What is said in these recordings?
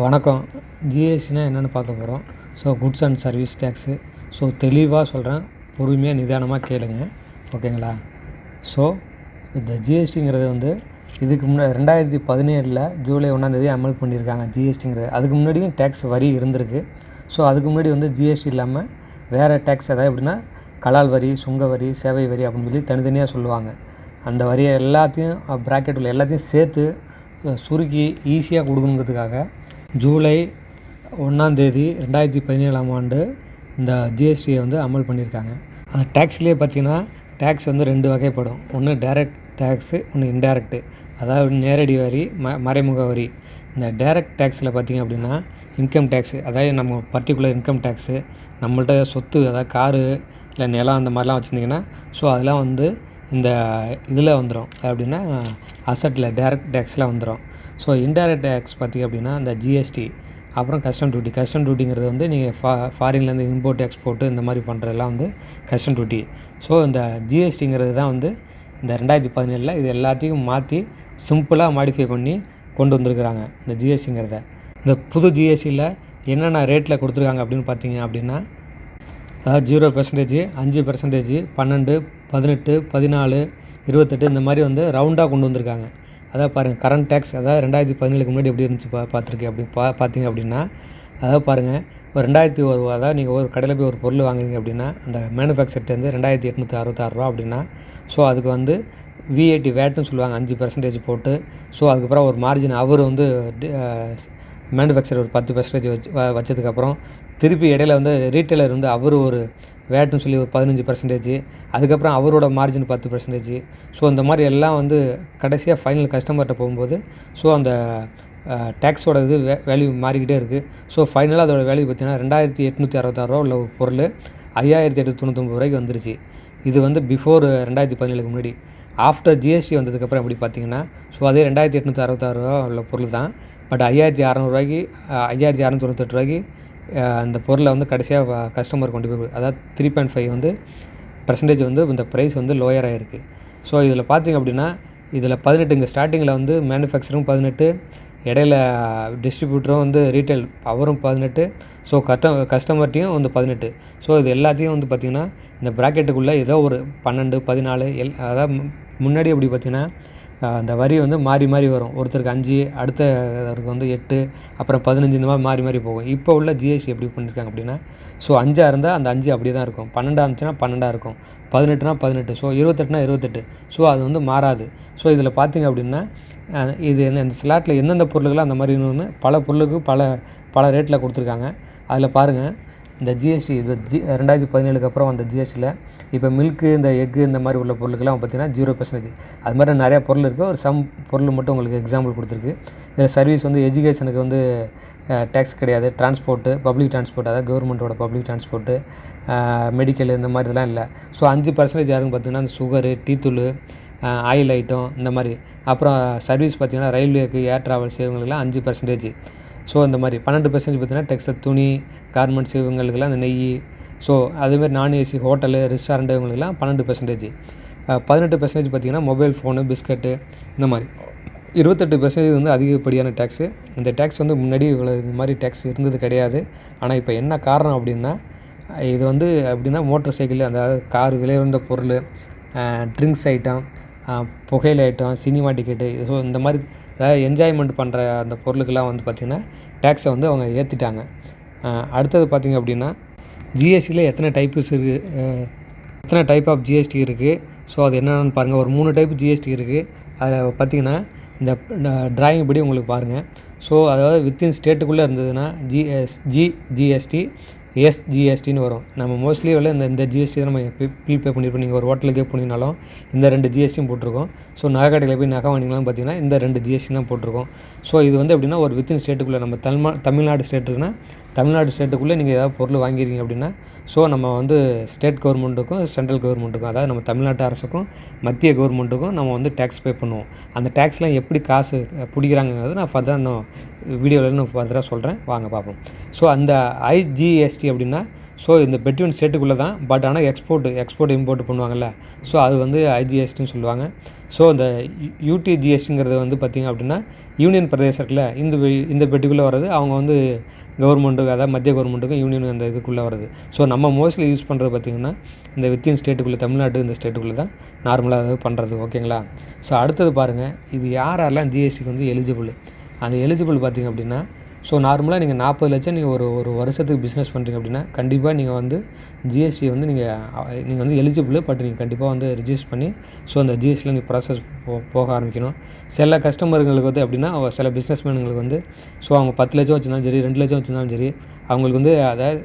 வணக்கம். ஜிஎஸ்டினா என்னென்னு பார்க்க போகிறோம். Goods and service tax. தெளிவாக சொல்கிறேன், பொறுமையாக நிதானமாக கேளுங்க, ஓகேங்களா? இந்த ஜிஎஸ்டிங்கிறது இதுக்கு முன்னாடி 2017 ஜூலை 1 அமல் பண்ணியிருக்காங்க ஜிஎஸ்டிங்கிறது. அதுக்கு முன்னாடியும் டேக்ஸ் வரி இருந்திருக்கு. அதுக்கு முன்னாடி ஜிஎஸ்டி இல்லாமல் வேறு டேக்ஸ், அதாவது எப்படின்னா கலால் வரி, சுங்க வரி, சேவை வரி அப்படின்னு சொல்லி தனித்தனியாக சொல்லுவாங்க. அந்த வரியை எல்லாத்தையும் ப்ராக்கெட் உள்ள எல்லாத்தையும் சேர்த்து சுருக்கி ஈஸியாக கொடுக்கணுங்கிறதுக்காக ஜூலை 1 2017 இந்த ஜிஎஸ்டியை அமல் பண்ணியிருக்காங்க. அந்த டேக்ஸ்லேயே பார்த்திங்கன்னா டேக்ஸ் 2 வகைப்படும். ஒன்று டைரக்ட் டேக்ஸு, ஒன்று இன்டைரக்டு, அதாவது நேரடி வரி, மறைமுக வரி. இந்த டைரக்ட் டேக்ஸில் பார்த்திங்க அப்படின்னா இன்கம் டேக்ஸு, அதாவது நம்ம பர்டிகுலர் இன்கம் டேக்ஸு, நம்மள்ட்ட சொத்து, அதாவது காரு இல்லை நிலம் அந்த மாதிரிலாம் வச்சுருந்திங்கன்னா அதெல்லாம் இந்த இதில் வந்துடும். அப்படின்னா அசட்டில் டைரக்ட் டேக்ஸில் வந்துடும். இன்டைரக்ட் டேக்ஸ் பார்த்திங்க அப்படின்னா இந்த ஜிஎஸ்டி, அப்புறம் கஸ்டம் டியூட்டி. கஸ்டம் டியூட்டிங்கிறது நீங்கள் ஃபாரின்லேருந்து இம்போர்ட் எக்ஸ்போர்ட்டு இந்த மாதிரி பண்ணுறதெல்லாம் கஸ்டம் டியூட்டி. இந்த ஜிஎஸ்டிங்கிறது தான் இந்த 2017 இது எல்லாத்தையும் மாற்றி சிம்பிளாக மாடிஃபை பண்ணி கொண்டு வந்திருக்கிறாங்க இந்த ஜிஎஸ்டிங்கிறத. இந்த புது ஜிஎஸ்டியில் என்னென்ன ரேட்டில் கொடுத்துருக்காங்க அப்படின்னு பார்த்தீங்க அப்படின்னா, அதாவது 0%, 5%, 12, 18, 14, 28 இந்த மாதிரி ரவுண்டாக கொண்டு வந்திருக்காங்க. அதாவது பாருங்கள், கரண்ட் டேக்ஸ், அதாவது 2017 முன்னாடி எப்படி இருந்துச்சு பார்த்துருக்கேன் அப்படி பார்த்தீங்க அப்படின்னா, அதாவது பாருங்கள், ஒரு 2001, அதாவது நீங்கள் ஒரு கடையில் போய் ஒரு பொருள் வாங்குறீங்க அப்படின்னா அந்த மேனுஃபேக்சர்ட்டேருந்து 2866 அப்படின்னா அதுக்கு விஏடி வேட்டுன்னு சொல்லுவாங்க, 5% போட்டு. அதுக்கப்புறம் ஒரு மார்ஜின் அவர் மேனுஃபேக்சர் ஒரு 10% வச்சதுக்கப்புறம் திருப்பி இடையில ரீட்டைலர் அவர் ஒரு வேட்டுன்னு சொல்லி ஒரு 15%, அதுக்கப்புறம் அவரோட மார்ஜின் 10%. இந்த மாதிரி எல்லாம் கடைசியாக ஃபைனல் கஸ்டமர்கிட்ட போகும்போது அந்த டேக்ஸோட வேல்யூ மாறிக்கிட்டே இருக்குது. ஃபைனலாக அதோடய வேல்யூ பார்த்திங்கன்னா 2866 உள்ள ஒரு பொருள் 5899 வந்துருச்சு. இது பிஃபோர் 2017 முன்னாடி. ஆஃப்டர் ஜிஎஸ்டி வந்ததுக்கப்புறம் எப்படி பார்த்தீங்கன்னா அதே 2866 உள்ள பொருள் தான். பட் 5600 5698 அந்த பொருளை கடைசியாக கஸ்டமர் கொண்டு போய், அதாவது 3.5% இந்த ப்ரைஸ் லோயர் ஆகிருக்கு. இதில் பார்த்திங்க அப்படின்னா இதில் 18 இங்கே ஸ்டார்டிங்கில் மேனுஃபேக்சரும் 18, இடையில டிஸ்ட்ரிபியூட்டரும் ரீட்டைல் அவரும் 18, கஸ்டமர்ட்டையும் 18. இது எல்லாத்தையும் பார்த்திங்கன்னா இந்த ப்ராக்கெட்டுக்குள்ளே ஏதோ ஒரு 12, 14 அதாவது முன்னாடி எப்படி பார்த்திங்கன்னா அந்த வரி மாறி மாறி வரும். ஒருத்தருக்கு 5, அடுத்தவருக்கு 8, அப்புறம் 15, இந்த மாதிரி மாறி மாறி போகும். இப்போ உள்ள ஜிஎஸ்டி எப்படி பண்ணியிருக்காங்க அப்படின்னா 5 இருந்தால் அந்த 5 அப்படியே தான் இருக்கும், 12 இருந்துச்சுன்னா 12 இருக்கும், 18னா 18, 28னா 28. அது மாறாது. இதில் பார்த்திங்க அப்படின்னா இது இந்த ஸ்லாட்டில் எந்தெந்த பொருளுக்கெல்லாம் அந்த மாதிரி இன்னொன்று பல பொருளுக்கு பல ரேட்டில் கொடுத்துருக்காங்க. அதில் பாருங்கள், இந்த ஜிஎஸ்டி இது 2017 அப்புறம் அந்த ஜிஎஸ்டியில் இப்போ மில்க்கு, இந்த எக்கு, இந்த மாதிரி உள்ள பொருளுக்கெல்லாம் பார்த்திங்கன்னா 0%. அது மாதிரி நிறையா பொருள் இருக்குது. ஒரு பொருள் மட்டும் உங்களுக்கு எக்ஸாம்பிள் கொடுத்துருக்கு. சர்வீஸ் எஜுகேஷனுக்கு டேக்ஸ் கிடையாது. டிரான்ஸ்போர்ட்டு, பப்ளிக் டிரான்ஸ்போர்ட், அதாவது கவர்மெண்ட்டோட பப்ளிக் டிரான்ஸ்போர்ட்டு, மெடிக்கல் இந்த மாதிரி இதெல்லாம் இல்லை. 5% யாருன்னு பார்த்திங்கன்னா அந்த சுகரு, டீத்தூள், ஆயில் ஐட்டம் இந்த மாதிரி. அப்புறம் சர்வீஸ் பார்த்திங்கன்னா ரயில்வேக்கு, ஏர் ட்ராவல்ஸ் இவங்களுக்குலாம் 5%. இந்த மாதிரி 12% பார்த்திங்கன்னா டெக்ஸ்டைல், துணி, கார்மெண்ட்ஸ் இவங்களுக்கெல்லாம் இந்த நெய். அதேமாதிரி நான் ஏசி ஹோட்டலு, ரெஸ்டாரண்ட்டு இவங்களுக்கெல்லாம் 12%. 18% பார்த்திங்கன்னா மொபைல் ஃபோனு, பிஸ்கட்டு இந்த மாதிரி. 28% அதிகப்படியான டேக்ஸு. இந்த டேக்ஸ் முன்னாடி இவ்வளோ இது மாதிரி டேக்ஸ் இருந்தது கிடையாது. ஆனால் இப்போ என்ன காரணம் அப்படின்னா, இது அப்படின்னா மோட்டர் சைக்கிள், அதாவது கார், விலை உயர்ந்த பொருள், ட்ரிங்க்ஸ் ஐட்டம், புகையிலை ஐட்டம், சினிமா டிக்கெட்டு, இந்த மாதிரி அதாவது என்ஜாய்மெண்ட் பண்ணுற அந்த பொருளுக்கெல்லாம் பார்த்திங்கன்னா டேக்ஸை அவங்க ஏற்றிட்டாங்க. அடுத்தது பார்த்திங்க அப்படின்னா ஜிஎஸ்டியில் எத்தனை டைப்ஸ் இருக்குது, எத்தனை டைப் ஆஃப் ஜிஎஸ்டி இருக்குது. அது என்னென்னு பாருங்கள். ஒரு 3 டைப் ஜிஎஸ்டி இருக்குது. அதில் பார்த்திங்கன்னா இந்த டிராயிங் படி உங்களுக்கு பாருங்கள். அதாவது வித்தின் ஸ்டேட்டுக்குள்ளே இருந்ததுன்னா ஜிஎஸ்டி, எஸ்ஜிஎஸ்டின்னு வரும். நம்ம மோஸ்ட்லி இந்த ஜிஎஸ்டி தான் நம்ம பே பண்ணியிருப்போம். நீங்கள் ஒரு ஹோட்டலுக்கே போனீங்கனாலும் இந்த 2 ஜிஎஸ்டியும் போட்டிருக்கோம். நகை கடையில் போய் நகை வாங்கினாலும் பார்த்திங்கன்னா இந்த 2 ஜிஎஸ்டி தான் போட்டிருக்கோம். இது எப்படின்னா ஒரு வித்தின் ஸ்டேட்டுக்குள்ளே, நம்ம தமிழ்நாடு ஸ்டேட் இருக்குன்னா தமிழ்நாடு ஸ்டேட்டுக்குள்ளே நீங்கள் ஏதாவது பொருள் வாங்கியிருக்கீங்க அப்படின்னா நம்ம ஸ்டேட் கவர்மெண்ட்டுக்கும் சென்ட்ரல் கவர்மெண்ட்டுக்கும், அதாவது நம்ம தமிழ்நாட்டு அரசுக்கும் மத்திய கவர்மெண்ட்டுக்கும் நம்ம டேக்ஸ் பே பண்ணுவோம். அந்த டேக்ஸ்லாம் எப்படி காசு பிடிக்கிறாங்கிறது நான் ஃபர்தராக இன்னும் வீடியோவில் இன்னும் ஃபர்தராக சொல்கிறேன், வாங்க பார்ப்போம். அந்த ஐஜிஎஸ்டி அப்படின்னா ஸோ இந்த பெட்வீன் ஸ்டேட்டுக்குள்ளே தான். பட் ஆனால் எக்ஸ்போர்ட் இம்போர்ட் பண்ணுவாங்கள்ல, ஸோ அது வந்து ஐஜிஎஸ்டின்னு சொல்லுவாங்க. ஸோ இந்த யூடிஜிஎஸ்டிங்கிறது வந்து பார்த்திங்க அப்படின்னா யூனியன் பிரதேசம் இருக்குல்ல, இந்த பெட்டிக்குள்ளே வர்றது. அவங்க வந்து கவர்மெண்ட்டுக்கு, அதாவது மத்திய கவர்மெண்ட்டுக்கும் யூனியன் அந்த இதுக்குள்ளே வருது. ஸோ நம்ம மோஸ்ட்லி யூஸ் பண்ணுறது பார்த்திங்கன்னா இந்த வித்தின் ஸ்டேட்டுக்குள்ளே, தமிழ்நாட்டு இந்த ஸ்டேட்டுக்குள்ளே தான் நார்மலாக அது பண்ணுறது. ஓகேங்களா? ஸோ அடுத்தது பாருங்கள், இது யாரெல்லாம் ஜிஎஸ்டிக்கு வந்து எலிஜிபிள். அந்த எலிஜிபிள் பார்த்திங்க அப்படின்னா, ஸோ நார்மலாக நீங்கள் 40 லட்சம் நீங்கள் ஒரு வருஷத்துக்கு பிஸ்னஸ் பண்ணுறீங்க அப்படின்னா கண்டிப்பாக நீங்கள் வந்து ஜிஎஸ்டி வந்து நீங்கள் வந்து எலிஜிபிள். பட் நீங்கள் கண்டிப்பாக வந்து ரிஜிஸ்டர் பண்ணி ஸோ அந்த ஜிஎஸ்டியில் நீங்கள் ப்ராசஸ் போக ஆரம்பிக்கணும். சில கஸ்டமருங்களுக்கு வந்து அப்படின்னா சில பிஸ்னஸ்மேனுங்களுக்கு வந்து ஸோ அவங்க 10 லட்சம் வச்சுருந்தாலும் சரி, 2 லட்சம் வச்சுருந்தாலும் சரி, அவங்களுக்கு வந்து அதாவது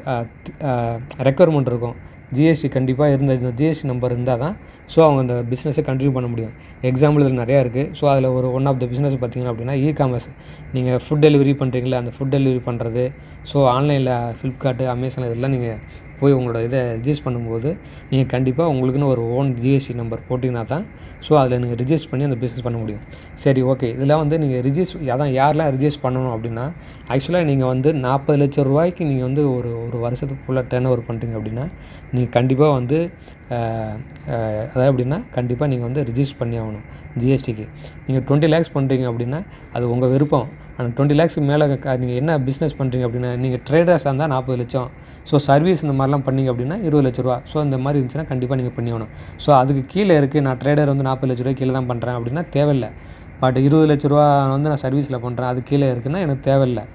ரெக்குயர்மெண்ட் இருக்கும். ஜிஎஸ்டி கண்டிப்பாக இந்த ஜிஎஸ்டி நம்பர் இருந்தால் தான் ஸோ அவங்க அந்த பிஸ்னஸை கண்டினியூ பண்ண முடியும். எக்ஸாம்பிள் இதில் நிறையா இருக்குது. ஸோ அதில் ஒன் ஆஃப் த பிஸ்னஸ் பார்த்திங்கன்னா அப்படின்னா இ-காமர்ஸ். நீங்கள் ஃபுட் டெலிவரி பண்ணுறீங்களா, அந்த ஃபுட் டெலிவரி பண்ணுறது. ஸோ ஆன்லைனில் ஃப்ளிப்கார்ட்டு, அமேசான் இதெல்லாம் நீங்கள் போய் உங்களோட இதை ரிஜிஸ்டர் பண்ணும்போது நீங்கள் கண்டிப்பாக உங்களுக்குன்னு ஒரு ஓன் ஜிஎஸ்டி நம்பர் போட்டிங்கன்னா தான் ஸோ அதில் நீங்கள் ரிஜிஸ்டர் பண்ணி அந்த பிஸ்னஸ் பண்ண முடியும். சரி, ஓகே. இதெல்லாம் வந்து நீங்கள் யாரெல்லாம் ரிஜிஸ்டர் பண்ணணும் அப்படின்னா, ஆக்சுவலாக நீங்கள் வந்து 40 லட்சம் ரூபாய்க்கு நீங்கள் வந்து ஒரு வருஷத்துக்கு ஃபுல்லாக டர்ன் ஓவர் பண்ணுறீங்க அப்படின்னா நீங்கள் கண்டிப்பாக வந்து அதாவது எப்படின்னா கண்டிப்பாக நீங்கள் வந்து ரிஜிஸ்டர் பண்ணி ஆகணும் ஜிஎஸ்டிக்கு. நீங்கள் 20 lakhs பண்ணுறீங்க அப்படின்னா அது உங்கள் விருப்பம். ஆனால் 20 lakhs மேலே நீங்கள் என்ன பிஸ்னஸ் பண்ணுறீங்க அப்படின்னா, நீங்கள் ட்ரேடர்ஸாக இருந்தால் 40 லட்சம். ஸோ சர்வீஸ் இந்த மாதிரிலாம் பண்ணிங்க அப்படின்னா 20 லட்ச ரூபா. ஸோ இந்த மாதிரி இருந்துச்சுன்னா கண்டிப்பாக நீங்கள் பண்ணி ஆகணும். ஸோ அதுக்கு கீழே இருக்குது, நான் ட்ரேடர் வந்து 40 லட்ச ரூபாய் கீழே தான் பண்ணுறேன் அப்படின்னா தேவையில்லை. பட் 20 லட்ச ரூபா வந்து நான் சர்வீஸில் பண்ணுறேன், அது கீழே இருக்குன்னா எனக்கு தேவையில்லை.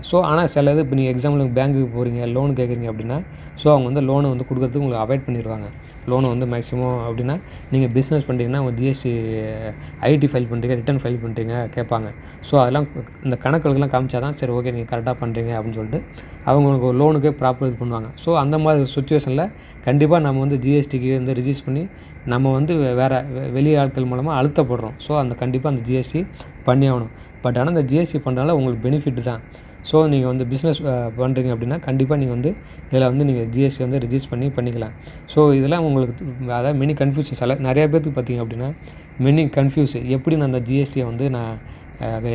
ஸோ ஆனால் சில இது இப்போ நீங்கள் எக்ஸாம்பிளுக்கு பேங்க்குக்கு போகிறீங்க, லோன் கேட்குறீங்க அப்படின்னா ஸோ அவங்க வந்து லோனை வந்து கொடுக்குறதுக்கு உங்களுக்கு அவாய்ட் பண்ணிடுவாங்க. லோனை வந்து மேக்ஸிமம் அப்படின்னா நீங்கள் பிஸ்னஸ் பண்ணுறீங்கன்னா அவங்க ஜிஎஸ்டி ஐடி ஃபைல் பண்ணுறீங்க, ரிட்டர்ன் ஃபைல் பண்ணுறீங்க கேட்பாங்க. ஸோ அதெல்லாம் இந்த கணக்குகளுக்கெல்லாம் காமிச்சா தான் சரி ஓகே நீங்கள் கரெக்டாக பண்ணுறீங்க அப்படின்னு சொல்லிட்டு அவங்களுக்கு லோனுக்கே ப்ராப்பர் இது பண்ணுவாங்க. ஸோ அந்த மாதிரி சுச்சுவேஷனில் கண்டிப்பாக நம்ம வந்து ஜிஎஸ்டிக்கு வந்து ரிஜிஸ்டர் பண்ணி நம்ம வந்து வேறு வெளி ஆட்கள் மூலமாக அழுத்தப்படுறோம். ஸோ அந்த கண்டிப்பாக அந்த ஜிஎஸ்டி பண்ணி ஆகணும். பட் ஆனால் இந்த ஜிஎஸ்டி பண்ணுறதுனால உங்களுக்கு பெனிஃபிட் தான். ஸோ நீங்கள் வந்து பிஸ்னஸ் பண்ணுறீங்க அப்படின்னா கண்டிப்பாக நீங்கள் வந்து இதில் வந்து நீங்கள் ஜிஎஸ்டி வந்து ரிஜிஸ்டர் பண்ணிக்கலாம். ஸோ இதெல்லாம் உங்களுக்கு அதாவது மெனி கன்ஃபியூஷன் நிறையா பேருக்கு பார்த்தீங்க அப்படின்னா மெனி கன்ஃபியூஸ். எப்படி நான் அந்த ஜிஎஸ்டியை வந்து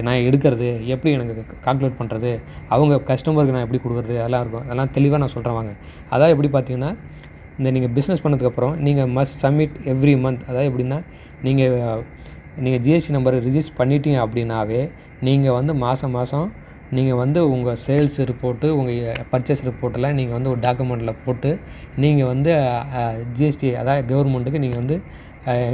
நான் எடுக்கிறது, எப்படி எனக்கு கால்குலேட் பண்ணுறது, அவங்க கஸ்டமருக்கு நான் எப்படி கொடுக்குறது, அதெல்லாம் இருக்கும். அதெல்லாம் தெளிவாக நான் சொல்கிறேன் வாங்க. அதாவது எப்படி பார்த்தீங்கன்னா, நீங்கள் பிஸ்னஸ் பண்ணதுக்கப்புறம் நீங்கள் மஸ்ட் சப்மிட் எவ்ரி மந்த். அதாவது எப்படின்னா நீங்கள் ஜிஎஸ்டி நம்பரை ரிஜிஸ்டர் பண்ணிட்டீங்க அப்படின்னாவே நீங்கள் வந்து மாதம் நீங்கள் வந்து உங்கள் சேல்ஸ் ரிப்போர்ட்டு, உங்கள் பர்ச்சேஸ் ரிப்போர்ட்டெல்லாம் நீங்கள் வந்து ஒரு டாக்குமெண்ட்டில் போட்டு நீங்கள் வந்து ஜிஎஸ்டி அதாவது கவர்மெண்ட்டுக்கு நீங்கள் வந்து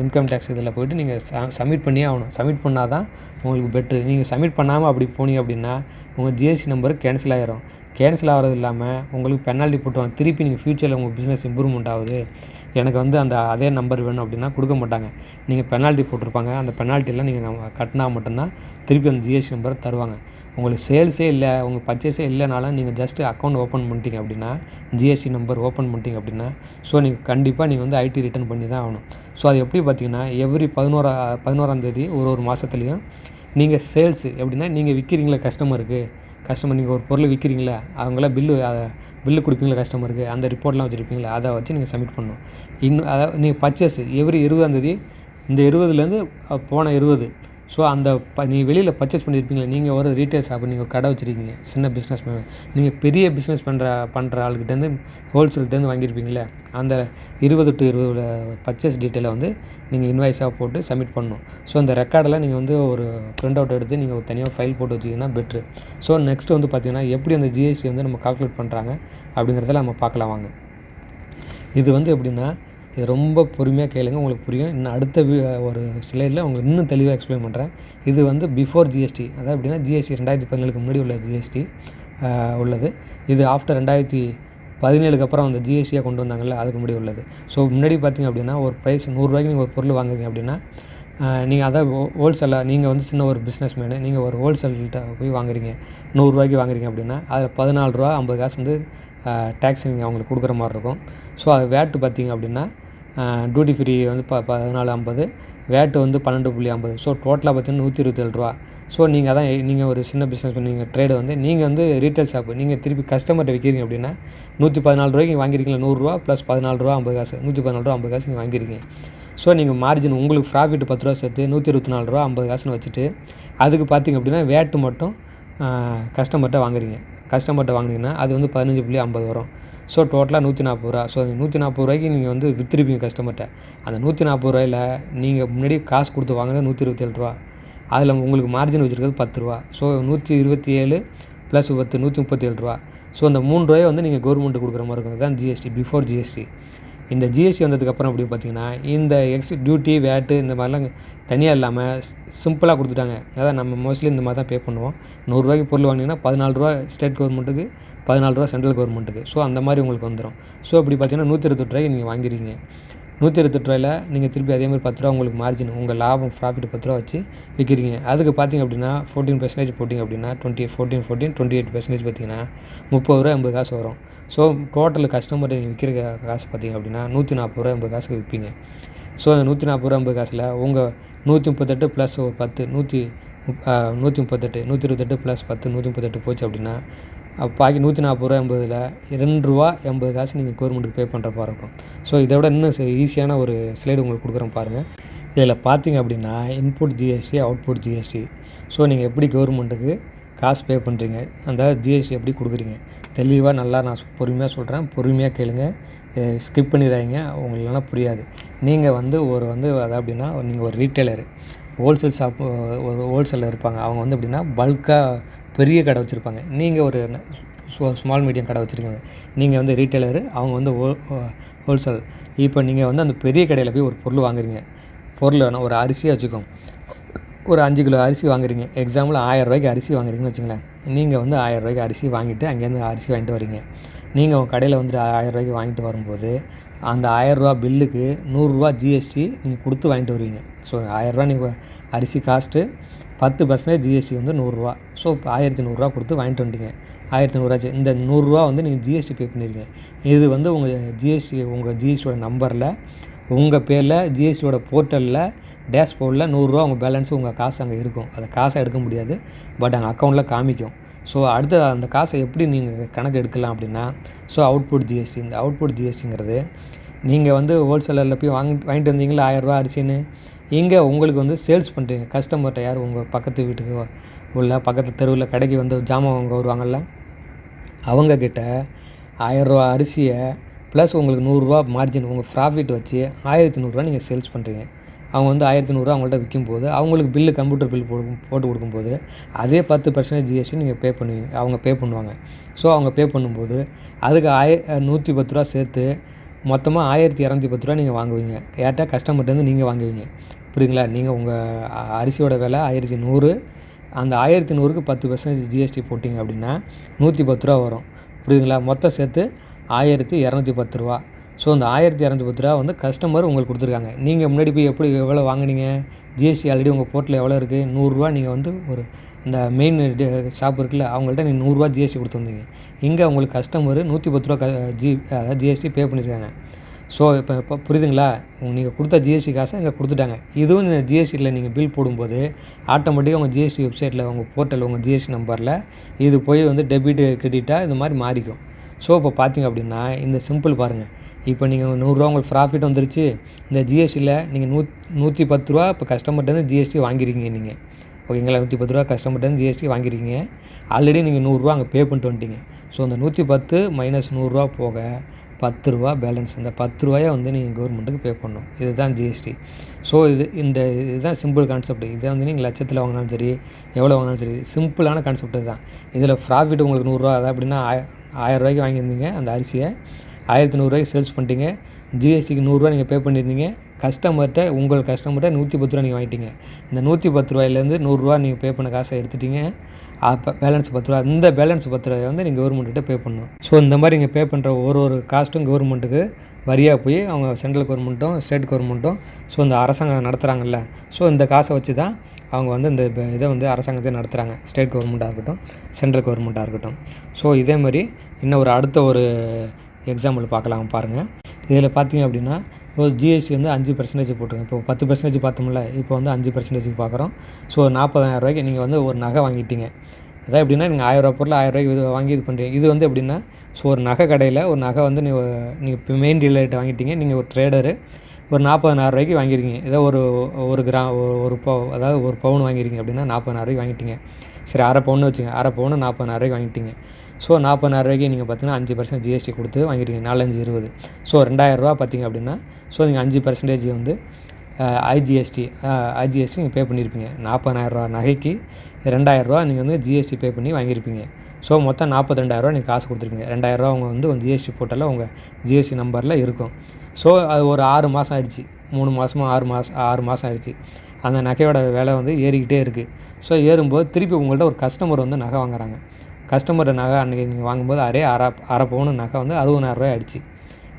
இன்கம் டேக்ஸ் இதில் போய்ட்டு நீங்கள் சப்மிட் பண்ணியே ஆகணும். சப்மிட் பண்ணால் தான் உங்களுக்கு பெட்ரு. நீங்கள் சப்மிட் பண்ணாமல் அப்படி போனீங்க அப்படின்னா உங்கள் ஜிஎஸ்டி நம்பர் கேன்சல் ஆகிரும். கேன்சல் ஆகிறது இல்லாமல் உங்களுக்கு பெனால்ட்டி போட்டுவாங்க. திருப்பி நீங்கள் ஃப்யூச்சரில் உங்கள் பிஸ்னஸ் இம்ப்ரூவ்மெண்ட் ஆகுது, எனக்கு வந்து அதே நம்பர் வேணும் அப்படின்னா கொடுக்க மாட்டாங்க. நீங்கள் பெனால்ட்டி போட்டிருப்பாங்க, அந்த பெனால்ட்டியெல்லாம் நீங்கள் கட்டினா மட்டும்தான் திருப்பி அந்த ஜிஎஸ்டி நம்பரை தருவாங்க. உங்களுக்கு சேல்ஸே இல்லை, உங்கள் பர்ச்சேஸே இல்லைனாலும் நீங்கள் ஜஸ்ட்டு அக்கௌண்ட் ஓப்பன் பண்ணிட்டீங்க அப்படின்னா, ஜிஎஸ்டி நம்பர் ஓப்பன் பண்ணிட்டீங்க அப்படின்னா ஸோ நீங்கள் கண்டிப்பாக நீங்கள் வந்து ஐடி ரிட்டர்ன் பண்ணி தான் ஆகணும். ஸோ அது எப்படி பார்த்தீங்கன்னா எவ்ரி 11ஆம் தேதி ஒரு மாதத்துலேயும் நீங்கள் சேல்ஸு எப்படின்னா நீங்கள் விற்கிறீங்களா கஸ்டமர் நீங்கள் ஒரு பொருள் விற்கிறீங்களா, அவங்களாம் பில்லு கொடுப்பீங்களா கஸ்டமருக்கு, அந்த ரிப்போர்ட்லாம் வச்சுருப்பீங்களா, அதை வச்சு நீங்கள் சப்மிட் பண்ணணும். அதாவது நீங்கள் பர்ச்சேஸ் எவ்ரி 20ஆம் தேதி, இந்த 20லேருந்து போன 20 ஸோ அந்த நீங்கள் வெளியில் பர்ச்சேஸ் பண்ணியிருப்பீங்களா, நீங்கள் ஒரு ரீட்டைல் ஷாப், நீங்கள் ஒரு கடை வச்சுருக்கீங்க, சின்ன பிஸ்னஸ் நீங்கள் பெரிய பிஸ்னஸ் பண்ணுற ஆளுக்கிட்டேருந்து ஹோல்சேல்கிட்டேருந்து வாங்கியிருப்பீங்களே, அந்த 20 to 20 பர்ச்சேஸ் டீட்டெயிலை வந்து நீங்கள் இன்வாய்ஸாக போட்டு சப்மிட் பண்ணணும். ஸோ அந்த ரெக்கார்டெல்லாம் நீங்கள் வந்து ஒரு பிரிண்ட் அவுட் எடுத்து நீங்கள் ஒரு தனியாக ஃபைல் போட்டு வச்சிங்கன்னா பெட்ரு. ஸோ நெக்ஸ்ட் வந்து பார்த்திங்கன்னா எப்படி அந்த ஜிஎஸ்டி வந்து நம்ம கால்குலேட் பண்ணுறாங்க அப்படிங்கிறதெல்லாம் நம்ம பார்க்கலாம் வாங்க. இது வந்து எப்படின்னா இது ரொம்ப பொறுமையாக கேளுங்க, உங்களுக்கு புரியும். இன்னும் அடுத்த ஒரு ஸ்லைடில் உங்களுக்கு இன்னும் தெளிவாக எக்ஸ்பிளைன் பண்ணுறேன். இது வந்து பிஃபோர் ஜிஎஸ்டி, அதாவது எப்படின்னா ஜிஎஸ்டி 2017க்கு முன்னாடி உள்ள ஜிஎஸ்டி உள்ளது. இது ஆஃப்டர் 2017க்கு அப்புறம் அந்த ஜிஎஸ்டியாக கொண்டு வந்தாங்கல்ல, அதுக்கு முன்னாடி உள்ளது. ஸோ முன்னாடி பார்த்திங்க அப்படின்னா ஒரு ப்ரைஸ் 100 ரூபாய்க்கு நீங்கள் ஒரு பொருள் வாங்குறீங்க அப்படின்னா நீங்கள் அதை ஹோல்சேலாக நீங்கள் வந்து சின்ன ஒரு பிஸ்னஸ் மேனு, நீங்கள் ஒரு ஹோல்சேல்கிட்ட போய் வாங்குறீங்க, 100 ரூபாய்க்கு வாங்குறீங்க அப்படின்னா அதில் 14 ரூபா 50 காசு வந்து டேக்ஸ் நீங்கள் அவங்களுக்கு கொடுக்குற மாதிரி இருக்கும். ஸோ அது வேட்டு பார்த்திங்க அப்படின்னா டியூட்டி ஃப்ரீ வந்து 14.50, வேட்டு வந்து 12.50. ஸோ டோட்டலாக பார்த்திங்கன்னா 127 ரூபா. ஸோ நீங்கள் ஒரு சின்ன பிஸ்னஸ் பண்ணி ட்ரேடு வந்து நீங்கள் வந்து ரீட்டைல் ஷாப்பு, நீங்கள் திருப்பி கஸ்டமர்கிட்ட விற்கிறீங்க அப்படின்னா 114 ரூபாய்க்கு வாங்கியிருக்கீங்களா, 100 ரூபா ப்ளஸ் 14 ரூபா 50 காசு, 114 ரூபா 50 காசு நீங்கள் வாங்கியிருக்கீங்க. ஸோ நீங்கள் மார்ஜின் உங்களுக்கு ப்ராஃபிட் 10 ரூபா சேர்த்து 124 ரூபா 50 காசுன்னு வச்சுட்டு அதுக்கு பார்த்திங்க அப்படின்னா வேட்டு மட்டும் கஸ்டமர்கிட்ட வாங்குறீங்கன்னா அது வந்து 15.50 வரும். ஸோ டோட்டலாக 140 ரூபா. ஸோ அந்த 140 ரூபாய்க்கு நீங்கள் வந்து விற்றுருப்பீங்க கஸ்டமர்கிட்ட. அந்த 140 ரூபாயில் நீங்கள் முன்னாடி காசு கொடுத்து வாங்கினது 127 ரூபா. அதில் உங்களுக்கு மார்ஜின் வச்சுருக்கிறது 10 ரூபா. ஸோ 127 + 10 137 ரூபா. ஸோ அந்த 3 ரூபாயை வந்து நீங்கள் கவர்மெண்ட்டுக்கு கொடுக்குற மாதிரி இருக்கும். அதுதான் ஜிஎஸ்டி, பிஃபோர் ஜிஎஸ்டி. இந்த ஜிஎஸ்டி வந்ததுக்கப்புறம் அப்படின்னு பார்த்தீங்கன்னா இந்த டியூட்டி வேட்டு இந்த மாதிரிலாம் தனியாக இல்லாமல் சிம்பிளாக கொடுத்துட்டாங்க. அதான் நம்ம மோஸ்ட்லி இந்த மாதிரி தான் பே பண்ணுவோம். 100 ரூபாய்க்கு பொருள் வாங்கினீங்கன்னா 14 ரூபா ஸ்டேட் கவர்மெண்ட்டுக்கு, 14 ரூபா சென்ட்ரல் கவர்மெண்ட்டுக்கு. ஸோ அந்த மாதிரி உங்களுக்கு வந்துடும். ஸோ இப்படி பார்த்தீங்கன்னா 128 ரூபாய்க்கு நீங்கள் வாங்கிடுவீங்க. 128 ரூபாயில் நீங்கள் திருப்பி அதேமாதிரி 10 ரூபா உங்களுக்கு மார்ஜின், உங்கள் லாபம் ப்ராஃபிட் 10 ரூபா வச்சு விற்கிறீங்க. அதுக்கு பார்த்தீங்க அப்படின்னா 14% போட்டிங்க அப்படின்னா 28% பார்த்தீங்கன்னா 30 ரூபா 80 காசு வரும். ஸோ டோட்டல் கஸ்டமர் நீங்கள் விற்கிற காசு பார்த்தீங்க அப்படின்னா 140 ரூபா 80 காசுக்கு விற்பீங்க. ஸோ அந்த 140 ரூபா 80 காசில் உங்கள் 138 + ஒரு 10 138 128 + 10 138 போச்சு அப்படின்னா பாக்கி 140 ரூபா 80ல் 2 ரூபா 80 காசு நீங்கள் கவர்மெண்ட்டுக்கு பே பண்ணுற மாதிரி இருக்கும். ஸோ இதை விட இன்னும் ஈஸியான ஒரு ஸ்லைடு உங்களுக்கு கொடுக்குறேன் பாருங்கள். இதில் பார்த்தீங்க அப்படின்னா input GST, output GST. So நீங்கள் எப்படி கவர்மெண்ட்டுக்கு காசு பே பண்ணுறீங்க, அந்த ஜிஎஸ்டி எப்படி கொடுக்குறீங்க, தெளிவாக நல்லா நான் பொறுமையாக சொல்கிறேன். பொறுமையாக கேளுங்க, ஸ்கிப் பண்ணிடாதீங்க, உங்களுக்குலாம் புரியாது. நீங்கள் வந்து அதாவது அப்படின்னா நீங்கள் ஒரு ரீட்டைலரு, ஹோல்சேல் ஷாப், ஒரு ஹோல்சேலில் இருப்பாங்க. அவங்க வந்து எப்படின்னா பல்காக பெரிய கடை வச்சுருப்பாங்க. நீங்கள் ஒரு ஸ்மால் மீடியம் கடை வச்சுருக்கீங்க. நீங்கள் வந்து ரீட்டைலரு, அவங்க வந்து ஹோல்சேல். இப்போ நீங்கள் வந்து அந்த பெரிய கடையில் போய் ஒரு பொருள் வாங்குறீங்க. பொருள் வேணால் ஒரு அரிசியாக வச்சுக்கோங்க. ஒரு 5 கிலோ அரிசி வாங்குறீங்க. எக்ஸாம்பிள் 1000 ரூபாய்க்கு அரிசி வாங்குறீங்கன்னு வச்சுங்களேன். நீங்கள் வந்து 1000 ரூபாய்க்கு அரிசி வாங்கிட்டு அங்கேருந்து அரிசி வாங்கிட்டு வரீங்க. நீங்கள் உங்கள் கடையில் வந்துட்டு 1000 ரூபாய்க்கு வாங்கிட்டு வரும்போது அந்த 1000 ரூபா பில்லுக்கு 100 ரூபா ஜிஎஸ்டி நீங்கள் கொடுத்து வாங்கிட்டு வருவீங்க. ஸோ 1000 ரூபா நீங்கள் அரிசி காஸ்ட்டு 10% ஜிஎஸ்டி வந்து 100 ரூபா. ஸோ இப்போ 1100 ரூபா கொடுத்து வாங்கிட்டு வந்துட்டீங்க. 1100 ஆச்சு. இந்த 100 ரூபா வந்து நீங்கள் ஜிஎஸ்டி பே பண்ணியிருக்கீங்க. இது வந்து உங்கள் ஜிஎஸ்டியோட நம்பரில் உங்கள் பேரில் ஜிஎஸ்டியோட போர்ட்டலில் டேஷ்போர்டில் 100 ரூபா உங்கள் பேலன்ஸு உங்கள் காசு அங்கே இருக்கும். அதை காசை எடுக்க முடியாது, பட் அங்கே அக்கௌண்ட்டில் காமிக்கும். ஸோ அடுத்து அந்த காசை எப்படி நீங்கள் கணக்கு எடுக்கலாம் அப்படின்னா, ஸோ அவுட்புட் ஜிஎஸ்டி. இந்த அவுட்புட் ஜிஎஸ்டிங்கிறது நீங்கள் வந்து ஹோல்சேலரில் போய் வாங்கிட்டு வந்தீங்களா 1000 ரூபா அரிசின்னு, இங்கே உங்களுக்கு வந்து சேல்ஸ் பண்ணுறீங்க கஸ்டமர்கிட்ட. யார் உங்கள் பக்கத்து வீட்டுக்கு உள்ள பக்கத்து தெருவில் கடைக்கு வந்து ஜாமான் வாங்க வருவாங்கள்ல, அவங்கக்கிட்ட 1000 ரூபா அரிசியை ப்ளஸ் உங்களுக்கு 100 ரூபா மார்ஜின் உங்கள் ப்ராஃபிட் வச்சு 1100 ரூபா நீங்கள் சேல்ஸ் பண்ணுறீங்க. அவங்க வந்து 1100 ரூபா அவங்கள்ட்ட விற்கும்போது அவங்களுக்கு பில்லு கம்ப்யூட்டர் பில் போட்டு கொடுக்கும்போது அதே 10% ஜிஎஸ்டி நீங்கள் பே பண்ணுவீங்க, அவங்க பே பண்ணுவாங்க. ஸோ அவங்க பே பண்ணும்போது அதுக்கு 110 ரூபா சேர்த்து மொத்தமாக 1210 ரூபா நீங்கள் வாங்குவீங்க. யார்கிட்ட? கஸ்டமர்கிட்டேருந்து நீங்கள் வாங்குவீங்க. புரியுதுங்களா? நீங்கள் உங்கள் அரிசியோட விலை 1100, அந்த 1100க்கு 10% ஜிஎஸ்டி போட்டிங்க அப்படின்னா 110 ரூபா வரும். புரியுதுங்களா? மொத்தம் சேர்த்து 1210 ரூபா. ஸோ அந்த 1210 ரூபா வந்து கஸ்டமர் உங்களுக்கு கொடுத்துருக்காங்க. நீங்கள் முன்னாடி போய் எவ்வளோ வாங்கினீங்க? ஜிஎஸ்டி ஆல்ரெடி உங்கள் போர்ட்டில் எவ்வளோ இருக்குது? 100 ரூபா. நீங்கள் வந்து ஒரு இந்த மெயின் ஷாப் இருக்குல்ல, அவங்கள்ட்ட நீங்கள் 100 ரூபா ஜிஎஸ்டி கொடுத்து வந்தீங்க. இங்கே உங்களுக்கு கஸ்டமர் 110 ரூபா அதாவது ஜிஎஸ்டி பே பண்ணியிருக்காங்க. ஸோ இப்போ புரியுதுங்களா? நீங்கள் கொடுத்த ஜிஎஸ்டி காசை இங்கே கொடுத்துட்டாங்க. இதுவும் இந்த ஜிஎஸ்டியில் நீங்கள் பில் போடும்போது ஆட்டோமேட்டிக்காக உங்கள் ஜிஎஸ்டி வெப்சைட்டில் உங்கள் போர்ட்டல் உங்கள் ஜிஎஸ்டி நம்பரில் இது போய் வந்து டெபிட் கிரெடிட்டாக இந்த மாதிரி மாறிக்கும். ஸோ இப்போ பார்த்தீங்க அப்படின்னா இந்த சிம்பிள் பாருங்கள். இப்போ நீங்கள் 100 ரூபா உங்களுக்கு ப்ராஃபிட் வந்துருச்சு. இந்த ஜிஎஸ்டியில் நீங்கள் 110 ரூபா இப்போ கஸ்டமர்கிட்டருந்து ஜிஎஸ்டி வாங்கியிருக்கீங்க நீங்கள். ஓகேங்களா? 110 ரூபா கஸ்டமர்கிட்டருந்து ஜிஎஸ்டி வாங்கியிருக்கீங்க. ஆல்ரெடி நீங்கள் 100 ரூபா அங்கே பே பண்ணிட்டு வந்துட்டீங்க. ஸோ அந்த 110 மைனஸ் 100 ரூபா போக 10 ரூபா பேலன்ஸ். இந்த 10 ரூபாயை வந்து நீங்கள் கவர்மெண்ட்டுக்கு பே பண்ணணும். இதுதான் ஜிஎஸ்டி. ஸோ இதுதான் சிம்பிள் கான்செப்ட். இதை வந்து நீங்கள் லட்சத்தில் வாங்கினாலும் சரி, எவ்வளோ வாங்கினாலும் சரி, சிம்பிளான கான்செப்ட் இதுதான். இதில் ப்ராஃபிட் உங்களுக்கு 100 ரூபா. அதாவது அப்படின்னா 1000 ரூபாய்க்கு வாங்கியிருந்தீங்க அந்த அரிசியை, 1100 ரூபாய்க்கு சேல்ஸ் பண்ணிட்டீங்க. ஜிஎஸ்டிக்கு 100 ரூபா நீங்கள் பே பண்ணியிருந்தீங்க. உங்கள் கஸ்டமர்கிட்ட 110 ரூபா நீங்கள் வாங்கிட்டீங்க. இந்த 110 ரூபாயிலேருந்து 100 ரூபா நீங்கள் பே பண்ண காசை எடுத்துட்டீங்க. அப்போ பேலன்ஸ் 10 ரூபா. இந்த பேலன்ஸ் 10 ரூபாயை வந்து நீங்கள் கவர்மெண்ட்டுகிட்ட பே பண்ணணும். ஸோ இந்த மாதிரி நீங்கள் பே பண்ணுற ஒரு காஸ்ட்டும் கவர்மெண்ட்டுக்கு வரியாக போய் அவங்க சென்ட்ரல் கவர்மெண்ட்டும் ஸ்டேட் கவர்மெண்ட்டும் ஸோ இந்த அரசாங்கம் நடத்துகிறாங்கல்ல, ஸோ இந்த காசை வச்சு தான் அவங்க வந்து இந்த இதை வந்து அரசாங்கத்தை நடத்துகிறாங்க. ஸ்டேட் கவர்மெண்ட்டாக இருக்கட்டும், சென்ட்ரல் கவர்மெண்ட்டாக இருக்கட்டும். ஸோ இதே மாதிரி இன்னும் அடுத்த ஒரு எக்ஸாம்பிள் பார்க்கலாம் பாருங்கள். இதில் பார்த்தீங்க அப்படின்னா ஒரு ஜிஎஸ்டி வந்து 5% போட்டுருங்க. இப்போ 10% பார்த்தோம்ல, இப்போ வந்து 5% பார்க்குறோம். ஸோ 40,000 ரூபாய்க்கு நீங்கள் வந்து ஒரு நகை வாங்கிட்டீங்க. அதான் எப்படின்னா நீங்கள் 1000 ரூபா பொருள் 1000 ரூபாய்க்கு வாங்கி இது பண்ணுறீங்க. இது வந்து எப்படின்னா ஸோ ஒரு நகை கடையில் ஒரு நகை வந்து நீங்கள் இப்போ மெயின் டீலர்கிட்ட வாங்கிட்டீங்க. நீங்கள் ஒரு ட்ரேடரு ஒரு 40,000 ரூபாய்க்கு வாங்கியிருக்கீங்க. ஏதோ ஒரு கிராம் அதாவது ஒரு பவுன் வாங்கியிருக்கீங்க அப்படின்னா 40,000 ரூபாய்க்கு வாங்கிட்டீங்க. சரி அரை பவுன் வச்சுங்க, அரை பவுன் 40,000 வாங்கிட்டீங்க. ஸோ 40,000 நீங்கள் பார்த்தீங்கன்னா 5% ஜிஎஸ்டி கொடுத்து வாங்கிருக்கீங்க. 4 5 20. ஸோ 2,000 பார்த்தீங்க அப்படின்னா ஸோ நீங்கள் 5% வந்து ஐஜிஎஸ்டி நீங்கள் பே பண்ணியிருப்பீங்க. 40,000 நகைக்கு 2,000 நீங்கள் வந்து ஜிஎஸ்டி பே பண்ணி வாங்கியிருப்பீங்க. ஸோ மொத்தம் 42,000 நீங்கள் காசு கொடுத்துருப்பீங்க. 2,000 அவங்க வந்து உங்கள் ஜிஎஸ்டி போர்ட்டலில் உங்கள் ஜிஎஸ்டி நம்பரில் இருக்கும். ஸோ அது ஒரு 6 மாதம் ஆகிடுச்சு, 3 மாதமோ 6 மாதம் ஆகிடுச்சு. அந்த நகையோட விலை வந்து ஏறிக்கிட்டே இருக்குது. ஸோ ஏறும்போது திருப்பி உங்கள்கிட்ட ஒரு கஸ்டமர் வந்து நகை வாங்குறாங்க. கஸ்டமர் நகை அன்றைக்கி நீங்கள் வாங்கும்போது அரை பவுன் நகை வந்து 60,000 ஆகிடுச்சு.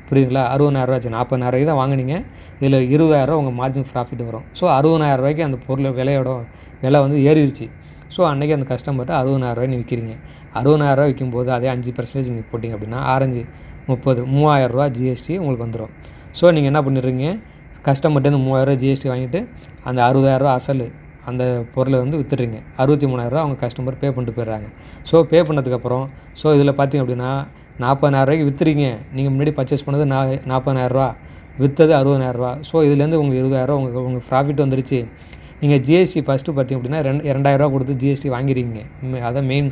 புரியுதுங்களா? 60,000 ஆச்சு. 40,000 தான் வாங்கினீங்க. இதில் 20,000 உங்கள் மார்ஜின் ப்ராஃபிட் வரும். ஸோ 60,000 அந்த பொருள் விலை வந்து ஏறிடுச்சு. ஸோ அன்றைக்கி அந்த கஸ்டமர்கிட்ட 60,000 விற்கிறீங்க. 60,000 விற்கும்போது அதே 5% நீங்கள் போட்டிங்க அப்படின்னா 6 30 3,000 ஜிஎஸ்டி உங்களுக்கு வந்துடும். ஸோ நீங்கள் என்ன பண்ணிடுறீங்க, கஸ்டமர்கிட்ட 3,000 ஜிஎஸ்டி வாங்கிட்டு அந்த 60,000 அசல் அந்த பொருளை வந்து விற்றுறீங்க. 63,000 அவங்க கஸ்டமர் பே பண்ணிட்டு போயிடுறாங்க. ஸோ பே பண்ணதுக்கப்புறம் ஸோ இதில் பார்த்திங்க அப்படின்னா 40,000 விற்றுறீங்க. நீங்கள் முன்னாடி பர்ச்சேஸ் பண்ணது 40,000, விற்றது 60,000. ஸோ இதுலேருந்து உங்களுக்கு 20,000 உங்களுக்கு ப்ராஃபிட் வந்துருச்சு. நீங்கள் ஜிஎஸ்டி ஃபஸ்ட்டு பார்த்திங்க அப்படின்னா 2,000 கொடுத்து ஜிஎஸ்டி வாங்கிடுவீங்க. அதான் மெயின்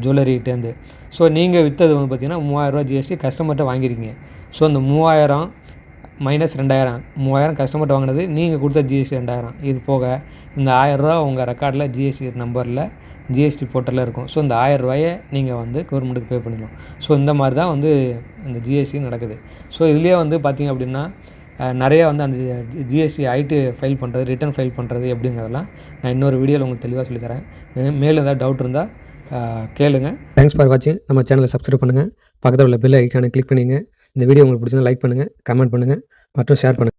ஜுவல்லரிகிட்டேருந்து. ஸோ நீங்கள் விற்றது வந்து பார்த்திங்கன்னா 3,000 ஜிஎஸ்டி கஸ்டமர்கிட்ட வாங்கிருக்கீங்க. ஸோ அந்த 3,000 மைனஸ் 2,000 3,000 கஸ்டமர்கிட்ட வாங்கினது, நீங்கள் கொடுத்த ஜிஎஸ்டி 2,000. இது போக இந்த 1,000 உங்கள் ரெக்கார்டில் ஜிஎஸ்டி நம்பரில் ஜிஎஸ்டி போர்ட்டலில் இருக்கும். ஸோ இந்த 1,000 நீங்கள் வந்து கவர்மெண்ட்டுக்கு பே பண்ணிடணும். ஸோ இந்த மாதிரி தான் வந்து இந்த ஜிஎஸ்டி நடக்குது. ஸோ இதுலேயே வந்து பார்த்திங்க அப்படின்னா நிறையா வந்து அந்த ஜிஎஸ்டி ஐடி ஃபைல் பண்ணுறது, ரிட்டர்ன் ஃபைல் பண்ணுறது எப்படிங்கிறதெல்லாம் நான் இன்னொரு வீடியோவில் உங்களுக்கு தெளிவாக சொல்லித்தரேன். மேலும் ஏதாவது டவுட் இருந்தால் கேளுங்க. தேங்க்ஸ் ஃபார் வாட்சிங். நம்ம சேனலை சப்ஸ்கிரைப் பண்ணுங்கள். பக்கத்தில் உள்ள பெல் ஐக்கானை கிளிக் பண்ணிங்க. இந்த வீடியோ உங்களுக்கு பிடிச்சிருந்தா லைக் பண்ணுங்கள், கமெண்ட் பண்ணுங்கள் மற்றும் ஷேர் பண்ணுங்கள்.